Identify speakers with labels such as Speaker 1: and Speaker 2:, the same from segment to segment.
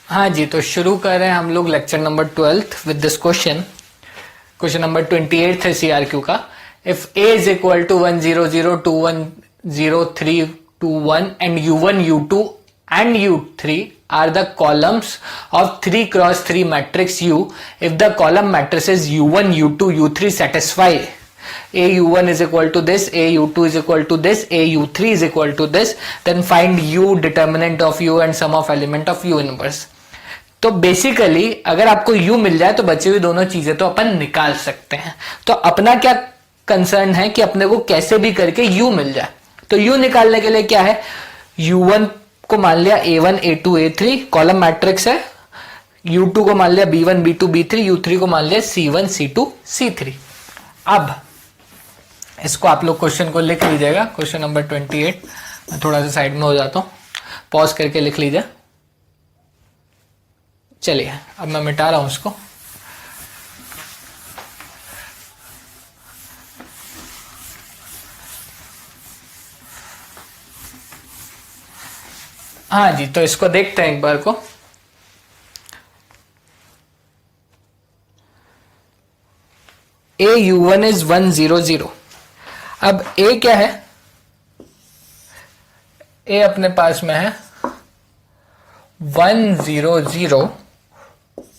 Speaker 1: हाँ जी, तो शुरू कर रहे हैं हम लोग lecture number 12 with this question number 28 है सीआरक्यू का। If A is equal to 100210321 and u1 u2 and u3 are the columns of 3 cross 3 matrix U, if the column matrices u1 u2 u3 satisfy a u1 is equal to this, a u2 is equal to this, a u3 is equal to this, then find u determinant of u and sum of element of u inverse। तो basically अगर आपको u मिल जाए तो बची हुई दोनों चीजें तो अपन निकाल सकते हैं। तो अपना क्या कंसर्न है कि अपने को कैसे भी करके u मिल जाए। तो u निकालने के लिए क्या है, u1 को मान लिया a1 a2 a3 column matrix है, u2 को मान लिया b1 b2 b3, u3 को मान लिया c1 c2 c3। अब इसको आप लोग क्वेश्चन को लिख लीजिएगा, क्वेश्चन नंबर 28। मैं थोड़ा सा साइड में हो जाता हूं, पॉज करके लिख लीजिए। चलिए अब मैं मिटा रहा हूं इसको। हाँ जी, तो इसको देखते हैं एक बार को। a u1 is 100। अब a क्या है, a अपने पास में है 100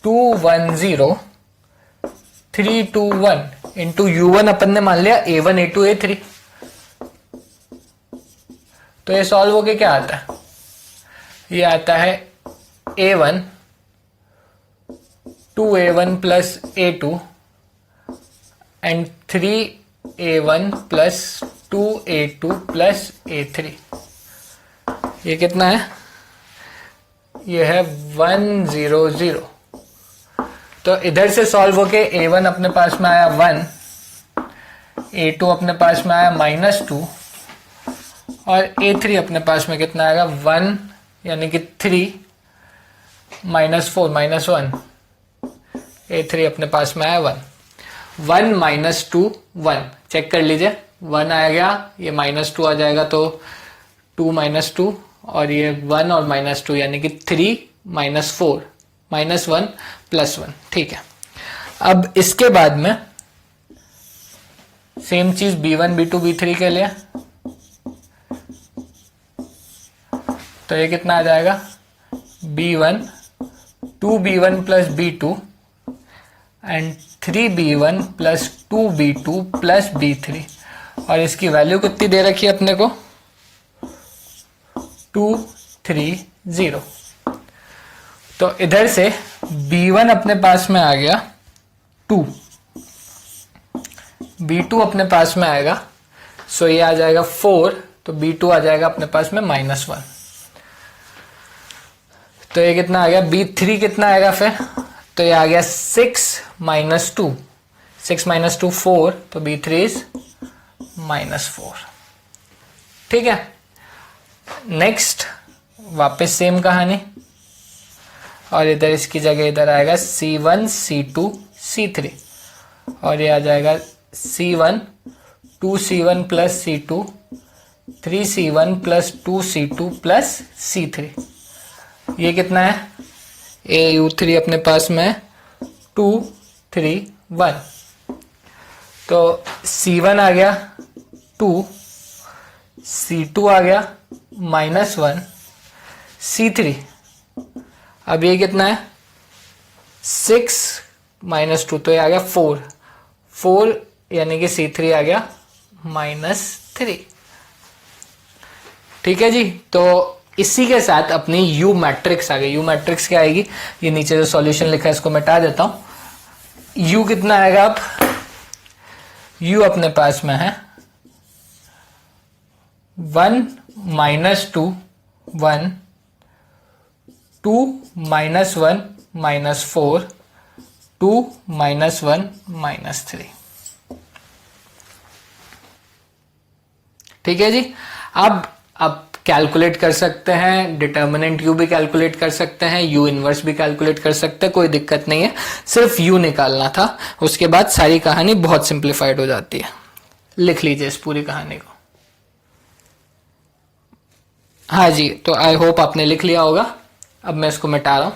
Speaker 1: 210 321 इंटू u1 अपन ने मान लिया a1 a2 a3। तो ये सॉल्व होके क्या आता है, ये आता है a1 2a1 plus a2 and 3a1 plus 2a2 plus a3। ये कितना है, ये है 100। तो इधर से सॉल्व होके a1 अपने पास में आया 1, a2 अपने पास में आया -2 और a3 अपने पास में कितना आएगा 1 यानी कि 3 -4 -1। a3 अपने पास में आया 1 -2 1। चेक कर लीजिए, 1 आ गया, ये -2 आ जाएगा तो 2 -2 और ये 1 और -2 यानी कि 3 -4 -1 +1। ठीक है, अब इसके बाद में सेम चीज b1 b2 b3 के लिए। तो ये कितना आ जाएगा, b1 2b1 plus b2 and 3b1 plus 2b2 plus b3। और इसकी वैल्यू कितनी दे रखी है अपने को, 230। तो इधर से b1 अपने पास में आ गया 2, b2 अपने पास में आएगा, सो ये आ जाएगा 4, तो b2 आ जाएगा अपने पास में -1। तो ये कितना आ गया, b3 कितना आएगा फिर, तो ये आ गया 6 -2, 6 -2 4, तो b3 इज -4। ठीक है, नेक्स्ट वापस सेम कहानी, और इधर इसकी जगह इधर आएगा c1 c2 c3 और ये आ जाएगा c1 2c1 plus c2 3c1 plus 2c2 plus c3। ये कितना है, a u3 अपने पास में 2 3 1। तो c1 आ गया 2, c2 आ गया -1, c3 अब ये कितना है 6 -2, तो ये आ गया 4 यानी कि c3 आ गया -3। ठीक है जी, तो इसी के साथ अपनी U मैट्रिक्स आ गई। U मैट्रिक्स क्या आएगी, ये नीचे जो सॉल्यूशन लिखा है इसको मिटा देता हूं। U कितना आएगा, अब U अपने पास में है 1 -2 1 2 -1 -4 2 -1 -3। ठीक है जी, अब कैलकुलेट कर सकते हैं, डिटर्मिनेंट U भी कैलकुलेट कर सकते हैं, U इनवर्स भी कैलकुलेट कर सकते हैं, कोई दिक्कत नहीं है, सिर्फ U निकालना था। उसके बाद सारी कहानी बहुत सिंप्लीफाइड हो जाती है। लिख लीजिए इस पूरी कहानी को। हाँ जी, तो आई होप आपने लिख लिया होगा। अब मैं इसको मिटा रहा हूं।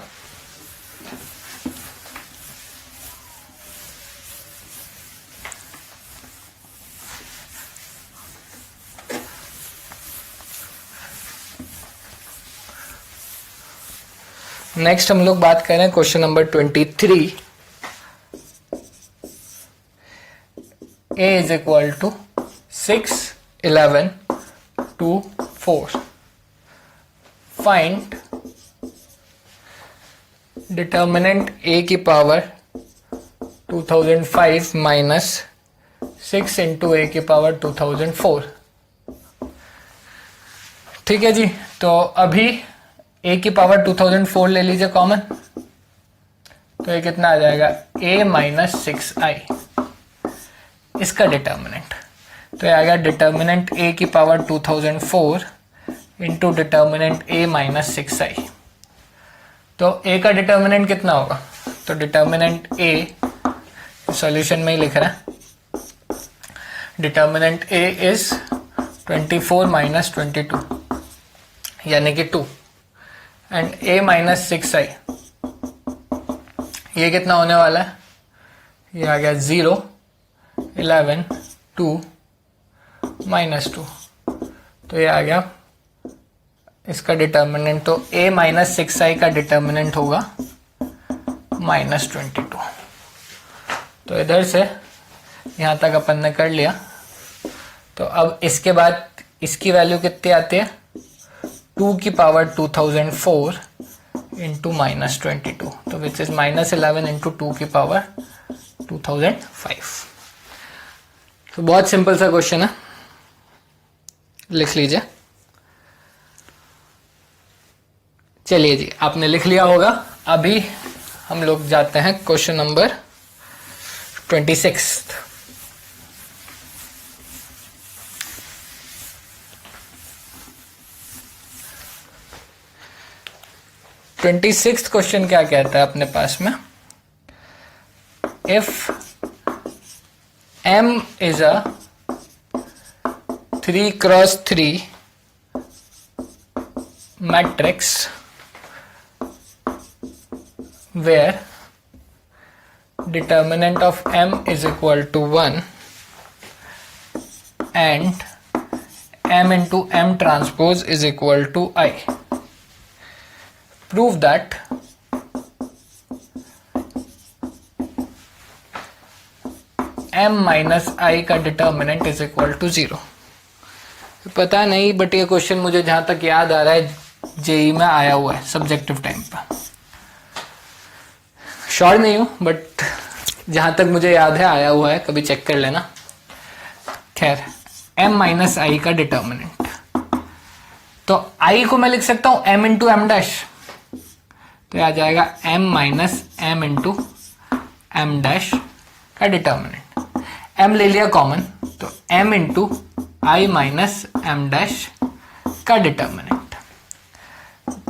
Speaker 1: नेक्स्ट हम लोग बात करें question number 23। a is equal to 6, 11, 2, 4। Find determinant a की पावर 2005 माइनस 6 इंटू a की पावर 2004। ठीक है जी, तो अभी a की पावर 2004 ले लीजिए कॉमन, तो ये कितना आ जाएगा a माइनस 6i, इसका डिटर्मिनेंट। तो ये आ गया डिटर्मिनेंट a की power 2004 into determinant a minus 6i। तो a का डिटर्मिनेंट कितना होगा, तो डिटर्मिनेंट a सॉल्यूशन में ही लिख रहा है, डिटर्मिनेंट a इज 24 माइनस 22 यानी कि 2 एंड a माइनस 6i, ये कितना होने वाला है, ये आ गया 0, 11, 2 माइनस 2। तो ये आ गया इसका डिटर्मिनेंट। तो a माइनस 6i का डिटर्मिनेंट होगा माइनस 22। तो इधर से यहां तक अपन ने कर लिया। तो अब इसके बाद इसकी वैल्यू कितनी आती है, 2 की पावर 2004 इंटू माइनस 22, तो विच इज माइनस 11 इंटू 2 की पावर 2005। तो बहुत सिंपल सा क्वेश्चन है, लिख लीजिए। चलिए जी, आपने लिख लिया होगा। अभी हम लोग जाते हैं क्वेश्चन नंबर 26। 26 क्वेश्चन क्या कहता है अपने पास में, if M is a 3x3 matrix where determinant of M is equal to 1 and M into M transpose is equal to I. Prove that m minus I का डिटर्मिनेंट इज इक्वल टू 0। पता नहीं, but ये question मुझे जहां तक याद आ रहा है जेई में आया हुआ है सब्जेक्टिव टाइम पर। श्योर नहीं हूं, बट जहां तक मुझे याद है आया हुआ है, कभी चेक कर लेना। खैर, m माइनस आई का डिटर्मिनेंट, तो i को मैं लिख सकता हूं m इंटू एम डैश, तो आ जाएगा m minus M into M dash का डिटर्मिनेंट। m ले लिया कॉमन, तो m into I minus M dash का डिटर्मिनेंट।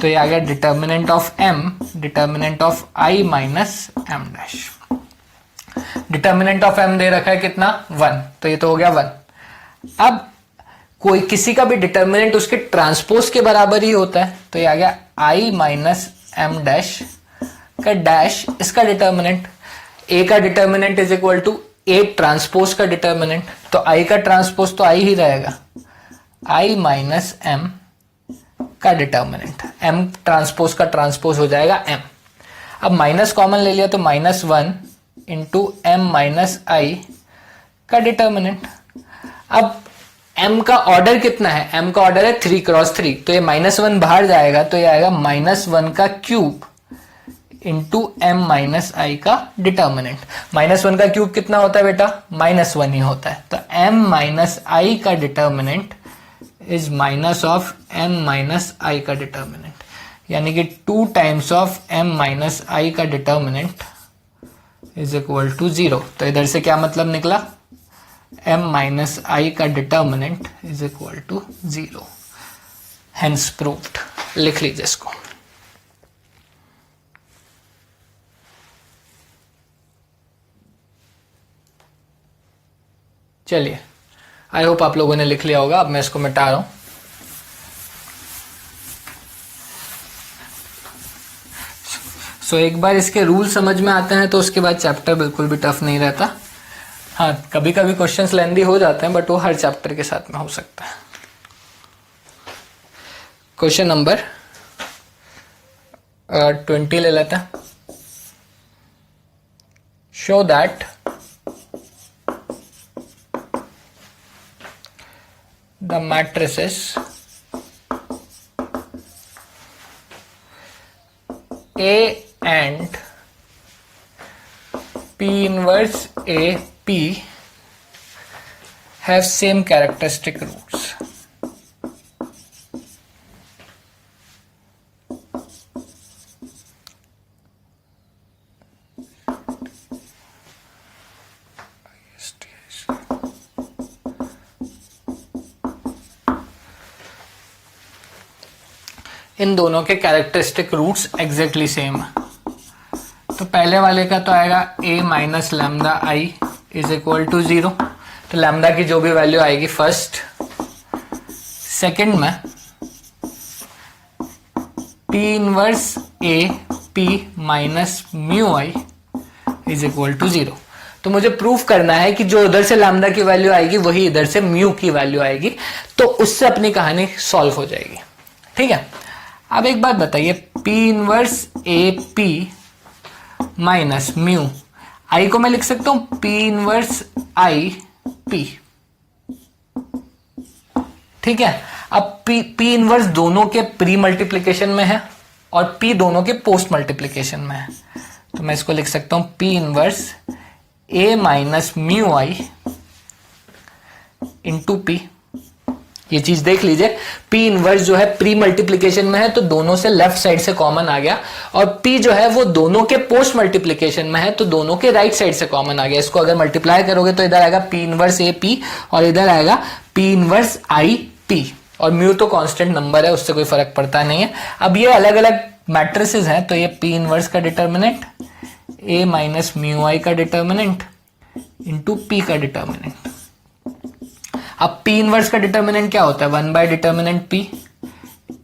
Speaker 1: तो ये आ गया determinant of m, determinant of i minus M dash. Determinant of m दे रखा है कितना, 1, तो ये तो हो गया 1। अब कोई किसी का भी डिटर्मिनेंट उसके ट्रांसपोज के बराबर ही होता है, तो ये आ गया i माइनस एम डैश का डैश, इसका डिटर्मिनेंट। a का determinant is equal to a transpose का डिटर्मिनेंट, तो i का ट्रांसपोज तो i ही रहेगा, i माइनस m का डिटर्मिनेंट। m ट्रांसपोज का ट्रांसपोज हो जाएगा m। अब माइनस कॉमन ले लिया, तो minus 1 into M minus I का डिटर्मिनेंट। अब m का ऑर्डर कितना है, m का ऑर्डर है 3x3, तो ये -1 बाहर जाएगा, तो ये आएगा -1 का cube into m minus I का डिटर्मिनेंट। -1 का क्यूब कितना होता है बेटा, -1 ही होता है, तो m माइनस आई का determinant is minus of m minus I का डिटर्मिनेंट, यानी कि 2 times of m minus I का डिटर्मिनेंट इज इक्वल टू 0। तो इधर से क्या मतलब निकला, m माइनस आई का determinant is equal to 0, hence proved. लिख लीजिए इसको। चलिए, आई होप आप लोगों ने लिख लिया होगा। अब मैं इसको मिटा रहा हूं। सो एक बार इसके रूल समझ में आते हैं तो उसके बाद चैप्टर बिल्कुल भी टफ नहीं रहता। हाँ, कभी कभी क्वेश्चंस लेंदी हो जाते हैं, बट वो हर चैप्टर के साथ में हो सकता है। क्वेश्चन नंबर 20 ले लेते हैं. Show that the matrices A and P inverse AP have same characteristic roots. इन दोनों के कैरेक्टरिस्टिक रूट्स एग्जैक्टली सेम है. तो पहले वाले का तो आएगा a minus lambda I is equal to 0. तो लैम्डा की जो भी वैल्यू आएगी फर्स्ट. सेकंड में p inverse a p minus mu I is equal to 0. तो मुझे प्रूफ करना है कि जो उधर से लैम्डा की वैल्यू आएगी वही इधर से म्यू की वैल्यू आएगी. तो उससे अपनी कहानी सॉल्व हो जाएगी. ठीक है. अब एक बात बताइए, P inverse A P minus mu I को मैं लिख सकता हूं P इनवर्स आई पी. ठीक है. अब P इनवर्स दोनों के प्री मल्टीप्लीकेशन में है और P दोनों के पोस्ट मल्टीप्लीकेशन में है. तो मैं इसको लिख सकता हूं P inverse A minus mu I into P. ये चीज देख लीजिए, P इनवर्स जो है प्री मल्टीप्लीकेशन में है तो दोनों से लेफ्ट साइड से कॉमन आ गया, और P जो है वो दोनों के पोस्ट मल्टीप्लीकेशन में है तो दोनों के राइट साइड से कॉमन आ गया. इसको अगर मल्टीप्लाई करोगे तो इधर आएगा P इनवर्स ए पी और इधर आएगा P इनवर्स आई पी. और म्यू तो कांस्टेंट नंबर है, उससे कोई फर्क पड़ता नहीं है. अब ये अलग अलग मैट्रिसेस हैं तो ये P इनवर्स का determinant A minus mu I का डिटर्मिनेंट इंटू P का डिटर्मिनेंट. अब P इनवर्स का डिटर्मिनेंट क्या होता है? 1 by determinant P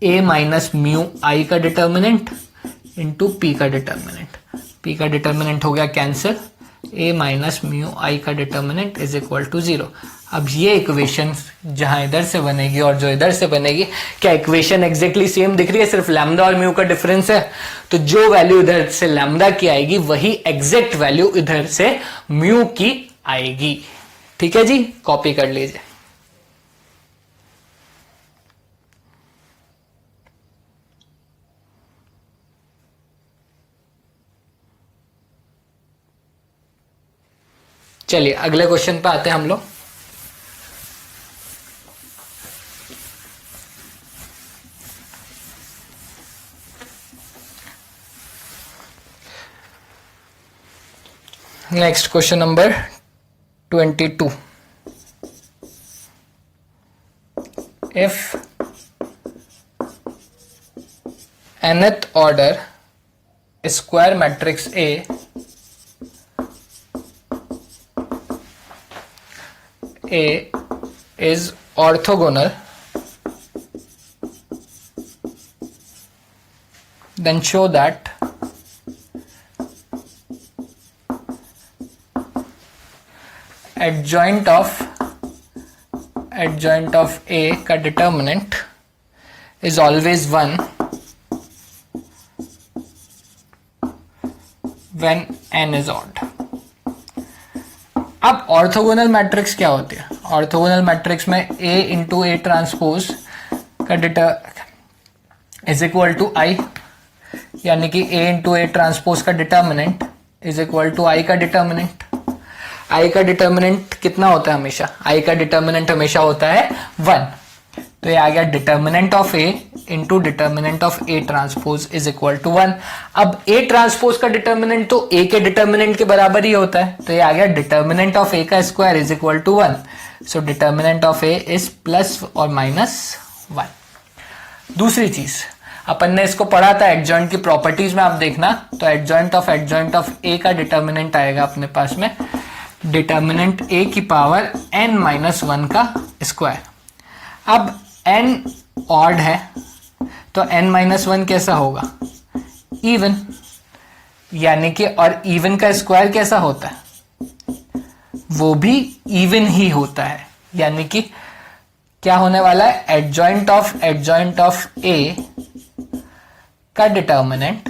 Speaker 1: A minus mu I का डिटर्मिनेंट इंटू P का डिटर्मिनेंट. P का डिटर्मिनेंट हो गया cancel. A minus mu I का डिटर्मिनेंट इज इक्वल टू 0. अब ये इक्वेशन जहां इधर से बनेगी और जो इधर से बनेगी, क्या इक्वेशन एग्जैक्टली सेम दिख रही है? सिर्फ लैम्डा और म्यू का डिफरेंस है. तो जो वैल्यू इधर से लैम्डा की आएगी वही एग्जैक्ट वैल्यू इधर से म्यू की आएगी. ठीक है जी, कॉपी कर लीजिए. चलिए अगले क्वेश्चन पे आते हैं हम लोग. Next question number 22. If nth order square matrix A is orthogonal, then show that adjoint of A का determinant is always 1 when n is odd. अब ऑर्थोगोनल मैट्रिक्स क्या होती है? ऑर्थोगोनल मैट्रिक्स में A इंटू ए ट्रांसपोज का deter is equal to आई, यानी कि A into A transpose का डिटर्मिनेंट इज इक्वल टू आई का डिटर्मिनेंट. आई का डिटर्मिनेंट कितना होता है? हमेशा आई का डिटर्मिनेंट हमेशा होता है 1. तो ये आ गया determinant of A into determinant of A transpose is equal to 1. अब ए ट्रांसपोज का डिटर्मिनेंट तो ए के डिटर्मिनेंट के बराबर ही होता है, तो ये आ गया डिटर्मिनेंट ऑफ ए का square is equal to 1. So determinant of A is plus और माइनस 1. दूसरी चीज अपन ने इसको पढ़ा था एडजॉइंट की प्रॉपर्टीज में, आप देखना. तो एडजॉइंट ऑफ ए का डिटर्मिनेंट आएगा अपने पास में डिटर्मिनेंट ए की पावर n माइनस 1 का स्क्वायर. अब n ऑड है तो n माइनस 1 कैसा होगा? इवन. यानी कि और इवन का स्क्वायर कैसा होता है? वो भी इवन ही होता है. यानी कि क्या होने वाला है? एडजॉइंट ऑफ ए का determinant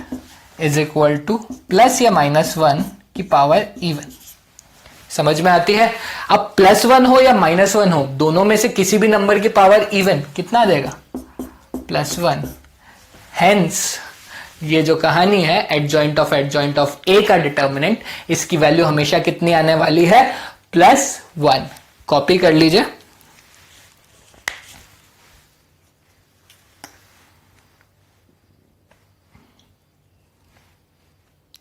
Speaker 1: is equal two plus या -1 की पावर इवन। समझ में आती है? अब +1 हो या -1 हो, दोनों में से किसी भी नंबर की पावर इवन कितना देगा? +1। हेंस ये जो कहानी है एडजॉइंट ऑफ ए का डिटर्मिनेंट, इसकी वैल्यू हमेशा कितनी आने वाली है? +1। कॉपी कर लीजिए।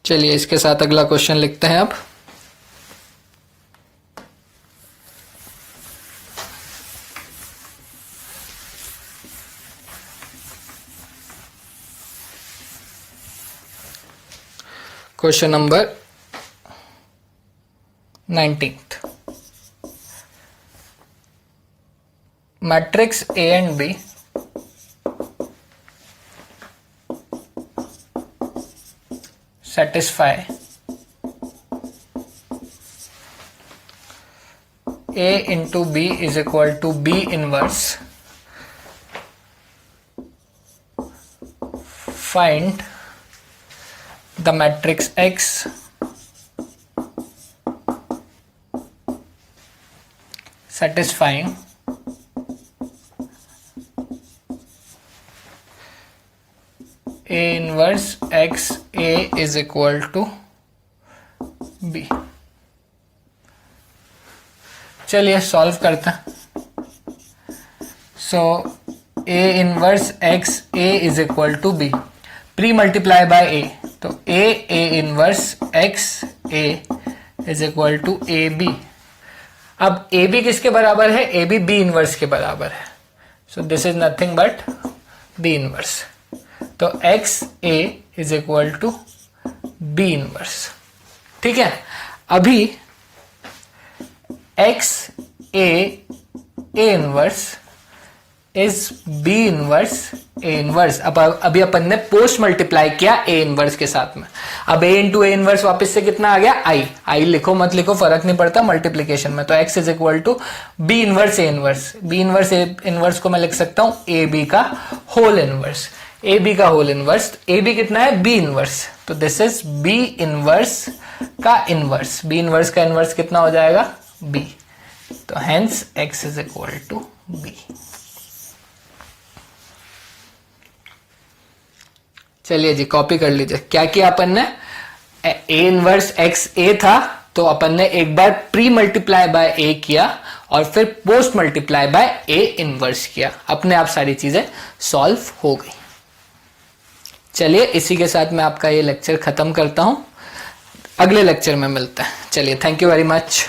Speaker 1: चलिए इसके साथ अगला क्वेश्चन लिखते हैं अब। Question number 19th। Matrix A and B satisfy A into B is equal to B inverse, find the matrix X satisfying A inverse X A is equal to B। चलिए सॉल्व करते हैं। So A inverse X A is equal to B, pre multiply by A, तो A inverse X A is equal to AB। अब AB किसके बराबर है? AB B inverse के बराबर है। So this is nothing but B inverse, तो X A is equal to B inverse. ठीक है, अभी X A inverse is B inverse A inverse. अब अभी अपन ने पोस्ट मल्टीप्लाई किया ए इनवर्स के साथ में। अब ए इंटू ए इनवर्स वापिस से कितना आ गया? आई लिखो मत लिखो फर्क नहीं पड़ता मल्टीप्लीकेशन में। तो X is equal to B inverse A inverse. B inverse A inverse को मैं लिख सकता हूं ए बी का होल इनवर्स। ए बी का होल इनवर्स, ए बी कितना है? बी इनवर्स, तो दिस इज बी इनवर्स का इनवर्स। बी इनवर्स का इनवर्स कितना हो जाएगा? बी, तो hence X is equal to B. चलिए जी कॉपी कर लीजिए। क्या किया अपन ने? ए इनवर्स एक्स ए था, तो अपन ने एक बार प्री मल्टीप्लाई बाय ए किया और फिर post multiply by A inverse किया। अपने आप सारी चीजें सॉल्व हो गई। चलिए इसी के साथ मैं आपका ये लेक्चर खत्म करता हूं, अगले लेक्चर में मिलते हैं। चलिए, थैंक यू वेरी मच।